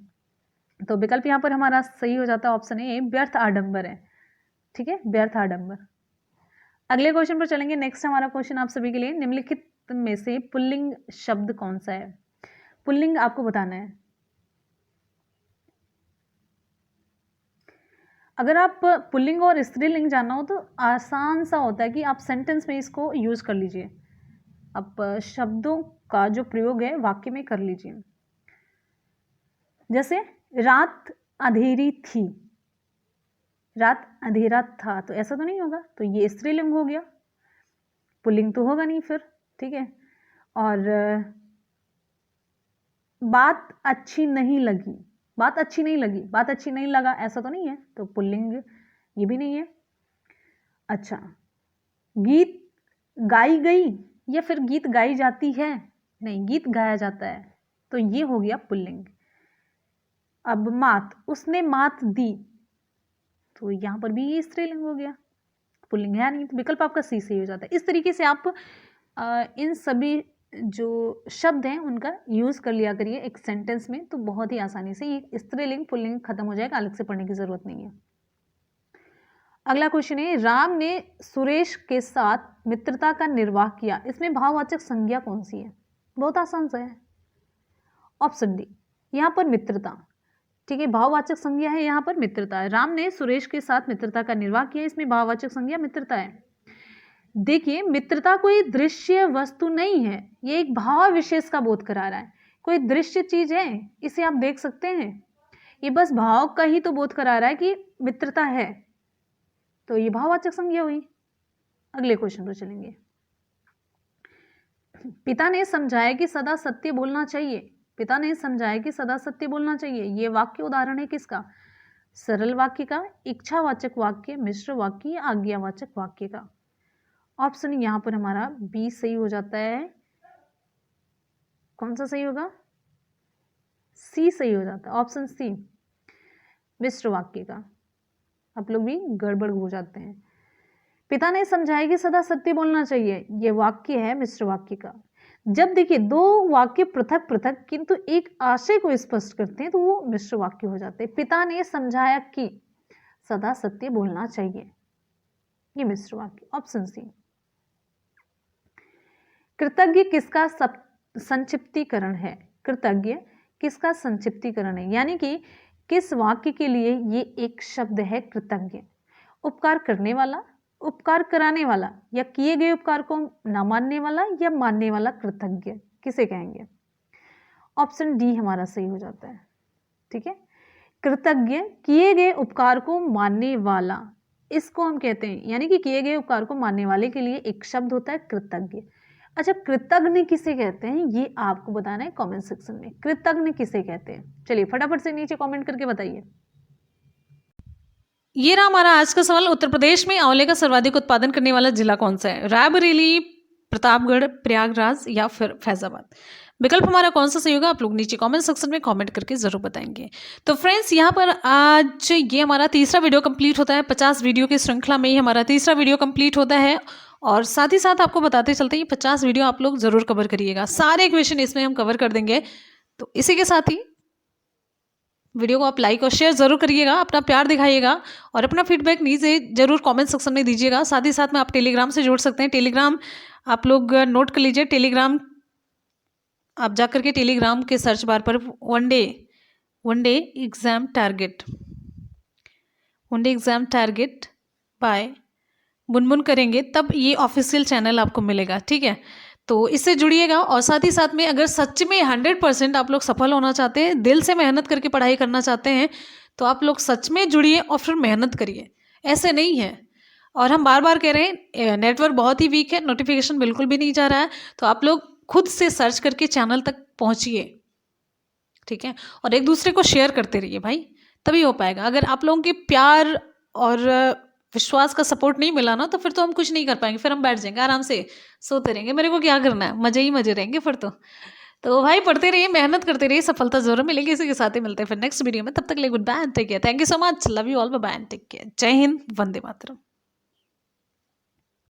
तो विकल्प यहाँ पर हमारा सही हो जाता है ऑप्शन ए, व्यर्थ आडंबर है। ठीक है, व्यर्थ आडंबर। अगले क्वेश्चन पर चलेंगे। नेक्स्ट हमारा क्वेश्चन आप सभी के लिए, निम्नलिखित में से पुल्लिंग शब्द कौन सा है? पुल्लिंग आपको बताना है। अगर आप पुल्लिंग और स्त्रीलिंग जानना हो तो आसान सा होता है कि आप सेंटेंस में इसको यूज कर लीजिए, आप शब्दों का जो प्रयोग है वाक्य में कर लीजिए। जैसे रात अंधेरी थी, रात अंधेरा था, तो ऐसा तो नहीं होगा, तो ये स्त्रीलिंग हो गया, पुल्लिंग तो होगा नहीं फिर। ठीक है, और बात अच्छी नहीं लगी, बात अच्छी नहीं लगी, बात अच्छी नहीं लगा, ऐसा तो नहीं है, तो पुल्लिंग ये भी नहीं है। अच्छा, गीत गाई गई या फिर गीत गाई जाती है, नहीं, गीत गाया जाता है, तो ये हो गया पुल्लिंग। अब मात, उसने मात दी, तो यहां पर भी ये स्त्रीलिंग हो गया, पुल्लिंग है नहीं, तो विकल्प आपका सी सही हो जाता है। इस तरीके से आप इन सभी जो शब्द हैं उनका यूज कर लिया करिए एक सेंटेंस में, तो बहुत ही आसानी से ये स्त्रीलिंग पुल्लिंग खत्म हो जाएगा, अलग से पढ़ने की जरूरत नहीं है। अगला क्वेश्चन है, राम ने सुरेश के साथ मित्रता का निर्वाह किया, इसमें भाववाचक संज्ञा कौन सी है? बहुत आसान सा है, ऑप्शन डी, यहां पर मित्रता। ठीक है, भाववाचक संज्ञा है यहाँ पर मित्रता है। राम ने सुरेश के साथ मित्रता का निर्वाह किया, इसमें भाववाचक संज्ञा मित्रता है। देखिए, मित्रता कोई दृश्य वस्तु नहीं है, ये एक भाव विशेष का बोध करा रहा है, कोई दृश्य चीज है इसे आप देख सकते हैं, ये बस भाव का ही तो बोध करा रहा है कि मित्रता है, तो ये भाववाचक संज्ञा हुई। अगले क्वेश्चन पर चलेंगे। पिता ने समझाया कि सदा सत्य बोलना चाहिए, पिता ने समझाया कि सदा सत्य बोलना चाहिए, ये वाक्य उदाहरण है किसका? सरल वाक्य का, इच्छावाचक वाक्य, मिश्र वाक्य या आज्ञावाचक वाक्य का। ऑप्शन यहां पर हमारा बी सही हो जाता है। कौन सा सही होगा? सी सही हो जाता है, ऑप्शन सी, मिश्र वाक्य का। आप लोग भी गड़बड़ हो जाते हैं। पिता ने समझाया कि सदा सत्य बोलना चाहिए, यह वाक्य है मिश्र वाक्य का। जब देखिए दो वाक्य पृथक पृथक किंतु एक आशय को स्पष्ट करते हैं तो वो मिश्र वाक्य हो जाते हैं। पिता ने समझाया कि सदा सत्य बोलना चाहिए, ये मिश्र वाक्य, ऑप्शन सी। कृतज्ञ किसका संक्षिप्तीकरण है? कृतज्ञ किसका संक्षिप्तीकरण है, यानी कि किस वाक्य के लिए ये एक शब्द है कृतज्ञ? उपकार करने वाला, उपकार कराने वाला, या किए गए उपकार को न मानने वाला या मानने वाला कृतज्ञ, किसे कहेंगे? ऑप्शन डी हमारा सही हो जाता है। ठीक है, कृतज्ञ किए गए उपकार को मानने वाला, इसको हम कहते हैं, यानी कि किए गए उपकार को मानने वाले के लिए एक शब्द होता है कृतज्ञ। अच्छा, कृतज्ञ किसे कहते हैं ये आपको बताना है कमेंट सेक्शन में, कृतज्ञ किसे कहते हैं? चलिए फटाफट से नीचे कमेंट करके बताइए। ये रहा हमारा आज का सवाल, उत्तर प्रदेश में आंवले का सर्वाधिक उत्पादन करने वाला जिला कौन सा है? रायबरेली, प्रतापगढ़, प्रयागराज या फिर फैजाबाद? विकल्प हमारा कौन सा सही होगा आप लोग नीचे कमेंट सेक्शन में कमेंट करके जरूर बताएंगे। तो फ्रेंड्स, यहाँ पर आज ये हमारा तीसरा वीडियो कंप्लीट होता है, 50 वीडियो की श्रृंखला में ही हमारा तीसरा वीडियो कंप्लीट होता है, और साथ ही साथ आपको बताते चलते हैं 50 वीडियो आप लोग जरूर कवर करिएगा, सारे क्वेश्चन इसमें हम कवर कर देंगे। तो इसी के साथ ही वीडियो को आप लाइक और शेयर जरूर करिएगा, अपना प्यार दिखाइएगा और अपना फीडबैक नीचे जरूर कमेंट सेक्शन में दीजिएगा। साथ ही साथ में आप टेलीग्राम से जुड़ सकते हैं, टेलीग्राम आप लोग नोट कर लीजिए, टेलीग्राम आप जाकर के टेलीग्राम के सर्च बार पर वन डे एग्जाम टारगेट बाय बुनबुन करेंगे, तब ये ऑफिशियल चैनल आपको मिलेगा। ठीक है, तो इससे जुड़िएगा। और साथ ही साथ में अगर सच में 100% आप लोग सफल होना चाहते हैं, दिल से मेहनत करके पढ़ाई करना चाहते हैं, तो आप लोग सच में जुड़िए और फिर मेहनत करिए, ऐसे नहीं है। और हम बार बार कह रहे हैं नेटवर्क बहुत ही वीक है, नोटिफिकेशन बिल्कुल भी नहीं जा रहा है, तो आप लोग खुद से सर्च करके चैनल तक पहुंचिए। ठीक है, और एक दूसरे को शेयर करते रहिए भाई, तभी हो पाएगा। अगर आप लोगों के प्यार और विश्वास का सपोर्ट नहीं मिला ना, तो फिर तो हम कुछ नहीं कर पाएंगे, फिर हम बैठ जाएंगे आराम से सोते रहेंगे, मेरे को क्या करना है, मजे ही मजे रहेंगे फिर तो भाई पढ़ते रहिए, मेहनत करते रहिए, सफलता जरूर मिलेगी। इसी के साथ ही मिलते हैं फिर नेक्स्ट वीडियो में, तब तक के लिए good bye and take care. Thank you so much, love you all, bye bye and take care. जय हिंद, वंदे मातरम।